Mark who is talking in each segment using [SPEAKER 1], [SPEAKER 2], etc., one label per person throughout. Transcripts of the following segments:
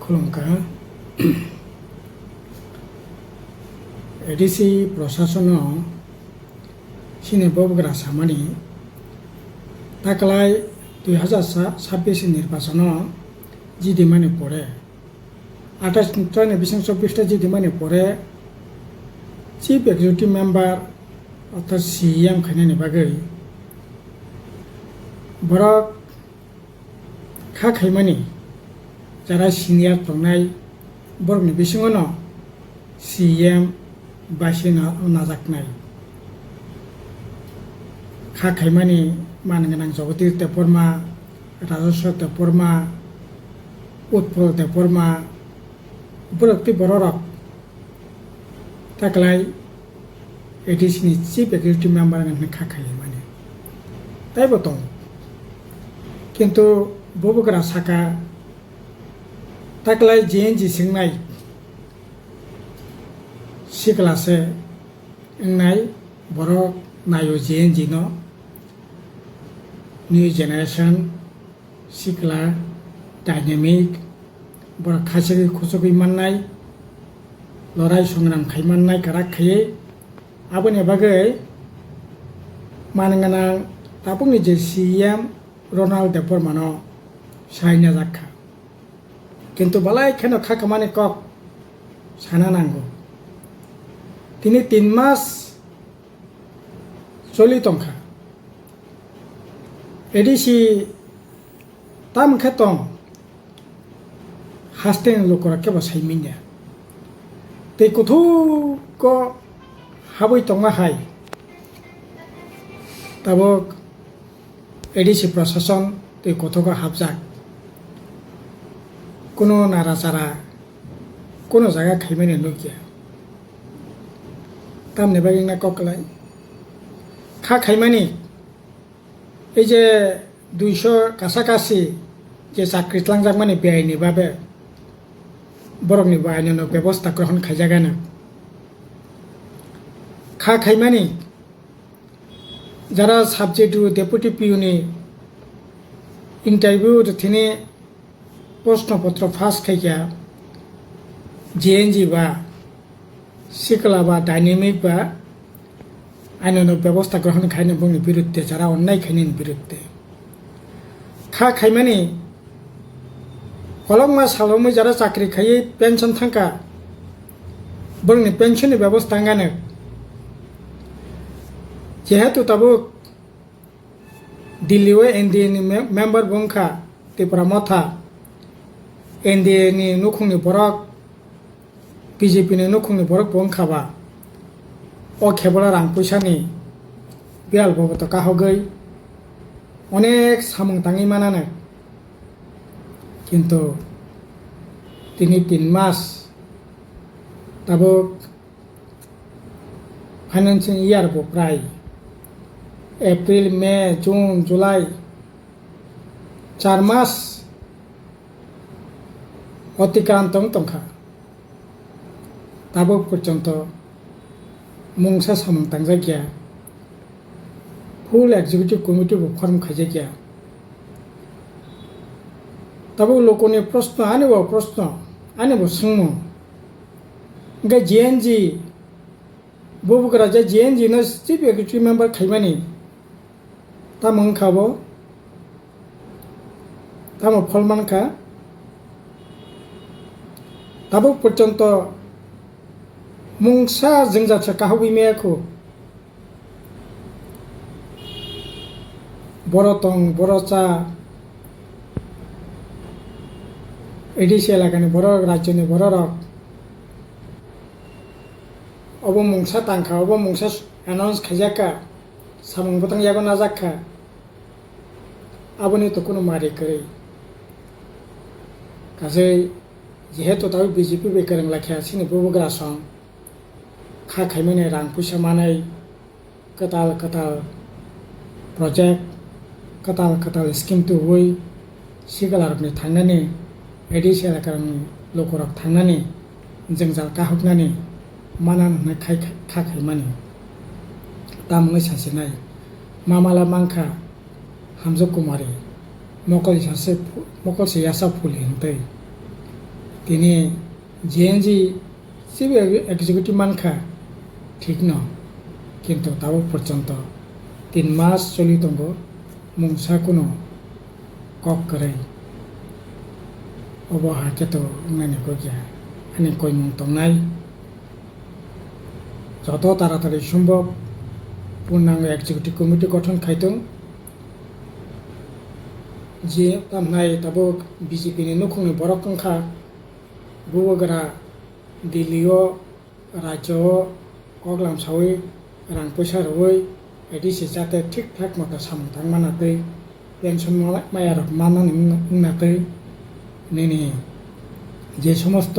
[SPEAKER 1] खुलुमखा ADC प्रशासन सिने बबग्रा सामानि ताकलाय 2026 निर्वाचन जिदिमानि परे 28 बिसिं 24 जिदिमानि परे चिफ एक्जिक्यूटिव मेम्बार अर्थात सीएम खायनायनि बागै बरक खा खायमानि যারা সিনিয়র তংনাই বরকনি বিসিङावनो सीएम बासि नाजाकनाय खा खायमानि मानगोनां जगति देबबर्मा राजस्व देबबर्मा उत्पल देबबर्मा बरकति बररक ताकलाय एडिसिनि चिफ एक्जिक्यूटिव मेम्बार होननानै खा खायमानि ताइबो दं किन्तु बबग्रा साका ताकलाय जेएनजी सिंनाय सिक्लासे इंनाय बरक नायो जेएनजी नो न्यू जेनेरेशन सिक्ला डायनेमिक बरक खासे खुसुगै माननाय लराय संग्राम खायमाननाय काराक खायै आबोनि बागै मानगोनां ताबुंनि जे सीएम रनाल्ड देबबर्मानो सायना जाखा किन्तु बालाय खेनो खा खामानि कक साना नांगौ তিনি 3 মাস চলি তংখা এডিসি তাম খেতং হাস্তেন লোকরা কেবা সাইমিnya tei kuthuk ko haboi tongma hai tabok ADC প্রশাসন tei kuthuk habjak কোনো নাড়াচাড়া কোনো জায়গা খাইমানি নকিয়া তামনে বাগিং না ককলাই খা খাইমানি এই যে 200 কাছাকাছি যে চাকরি লাংজাক মানে বেআইনি ভাবে বরকনি আইন ব্যবস্থা গ্রহণ খাইজাগানো খা খাইমানি যারা সাবজেক্ট ডেপুটি পিউনি ইন্টারভিউ তিনি प्रश्नपत्र फास खायया जेएनजी बा सिकला बा डायनेमिक बा आइननो व्यवस्था ग्रहण खायनो बुंनि बिरुद्धे जारा अन्याय खायनि बिरुद्धे खा खायमानि कलमा सालमै जारा चाकरि खायै पेन्सन थांका बुंनि पेन्सननि व्यवस्था गानो जेहेतु ताबो दिल्लीव एनडीएनि मेम्बार बुंखा त्रिपुरा मथा एनडीए नि नुखुंनि बरक बीजेपी नि नुखुंनि बरक बंखाबा ओ खेबला रां पैसानि बियाल बबत काहगै अनेक सामुं ताङै मानानो किन्तु তিনি 3 मास दाबो फाइनान्सियेल इयार बो प्राय एप्रिल मे जून जुलाई 4 मास অতিক্রান্তং তংখা তাবো পর্যন্ত মুংসা সামন্তাং জায়গা ফুল এক্সিকিউটিভ কমিটি ফর্ম খাইজায়গা তাবো লোকনি প্রশ্ন আনেব সুংমু গে জিএনজি ববুগরা যে জিএনজি নো চিফ এক্সিকিউটিভ মেম্বার খাইমানি তা মংখাবো তামো ফলমানখা दाबो पर्यन्त मुंसा जोंजाथि काहबैमेयाखौ बरतं बरचा एडिसि एलाकानि बर राज्यनि बररक अब मुंसा तांखा अब मुंसा एनाउन्स खायजाका सामुं बतang यागो नाजाखा आबोनि तो कोनो मारि करै गासै जेहेतु ताबो बीजेपी बेकरं लाखिया सिनि बबग्रा सं खा खायमानि रां पैसा मानाय कताल प्रजेक्ट कताल स्किम तु हुई सिगालारनि थांनानै एडिसि एलाकानि लोकरक थांनानै जोंजाल काहकनानै मानान खा खायमानि तामुङै सासेनाय मामाला मांखा हामजो कुमारी मकल सासे यासा फुलि हंतै তিনি জিএনজি চিফ এক্সিকিউটিভ মানখা ঠিক ন কিন্তু তাও পর্যন্ত 3 মাস চলি দङ मुंसा कुनो कक करे अब हाकेतो नानी को क्या आनी कोई मुं तंगनाय যত তাড়াতাড়ি সম্ভব পূর্ণাঙ্গ এক্সিকিউটিভ কমিটি গঠন খাইতং যে তামনাই তাবো বিজেপি नि नुखुंनि बरक कंखा बुबगरा दिल्लीओ राज्योओ कगलाम सावै रां पैसा रवै एडिसि जाते ठीक ठाक मतो सामथां मानातै पेंशन मायारक मानानै उंनातै नेनि जे समस्त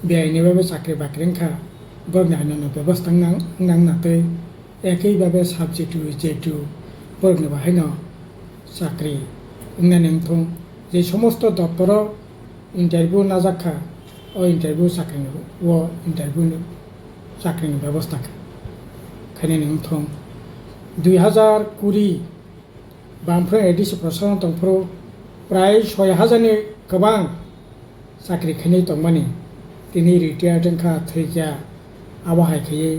[SPEAKER 1] बेआइनिभाবে চাকরি বাকরিংখা बरनायनो व्यवस्था नांनातै एकैभाবে साबजेक्ट जेटु बरनो बाहायनो চাকরি उंनानै थं जे समस्त दप्तर इंटरव्यू नाजाखा ओ इंटरव्यू चाकरिनि ओ इंटरव्यू चाकरिनि व्यवस्था खायनो थं 2020 बामफ्रोम एडिसि प्रशासन दंफ्रो प्राय 6000 नि गोबां चाकरि खायनाय दंमानि दिनै रिटायार्ड दोंखा थैया आबाहाय खायै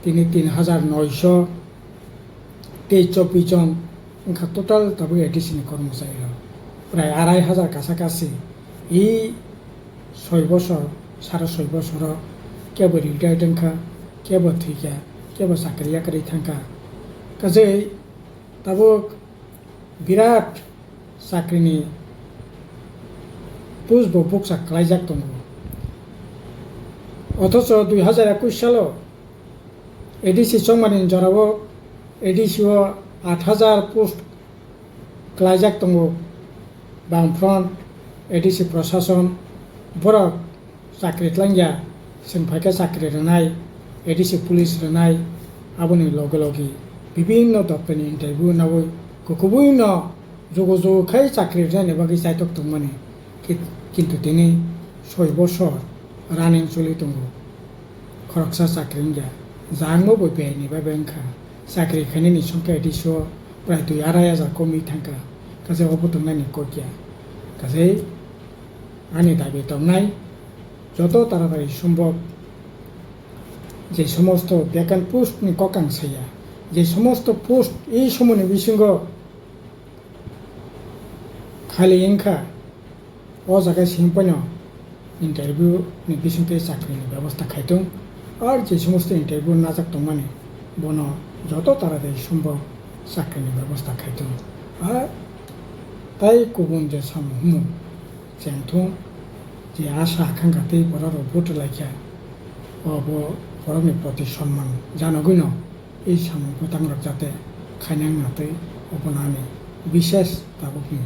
[SPEAKER 1] दिनै 3924 जन ओंखा टोटाल दाबो एडिसिनि कर्मचारी प्राय 2500 काछाकाछि इ 6 বছর 6.5 বছর केबो रिटायार्ड दोंखा केबो थैया केबो चाकरिया करै थांखा गासै दाबो बिराट चाकरिनि पुष्ट बक्सा खालायजाक दङ अथच 2021 सालाव एडिसि संमानि जराव एडिसिओ 8000 पोस्ट खालायजाक दङ बामफ्रन्ट एडिसि प्रशासन बरक चाकरि tlangya जोंफायखा चाकरि रोनाय एडिसि पुलिस रोनाय आबोनि लगे लगे विभिन्न दप्तरनि इंटरव्यू नावै गुबुन जगजखाय चाकरि जानो बागै जायतक दंमानि किन्तु दिनै 6 বছর रानिं चलि दङ खरकसा चाकरि गया जांबो बयनि बा बेंखा चाकरि खायनायनि संख्या एडिसिओ प्राय 2,500 कमि थांखा गासै अबतंनायनि ककिया गासै आंनि दाबि दंनाय যত তাড়াতাড়ি সম্ভব যে সমস্ত ভ্যাকান্ট পোস্টनि ककांसाया যে সমস্ত পোস্ট এই সময় বিসঙ্গ खाली इंखा ओ जगह सिंपनो इंटरव्यू नि बिसंगे चाकरिनि व्यवस्था खायदों और जे समस्त इंटरव्यू नाजाक दंमानि बनो যত তাড়াতাড়ি সম্ভব চাকরিनि व्यवस्था खायदों और ताई गुबुन जे सामु जेंथं जे आशा आकांक्षाते बरर भोट लायखा अब बरनि प्रति सम्मान जानगुन এই सामु भुटांरक जाते खायनांनातै अबनानि विशेष दाबुनि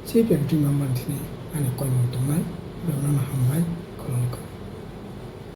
[SPEAKER 1] चिफ एक्टिंग मानथिनि आंनि कयमन दंनाय बेवनो हामबाय खुलुमबाय।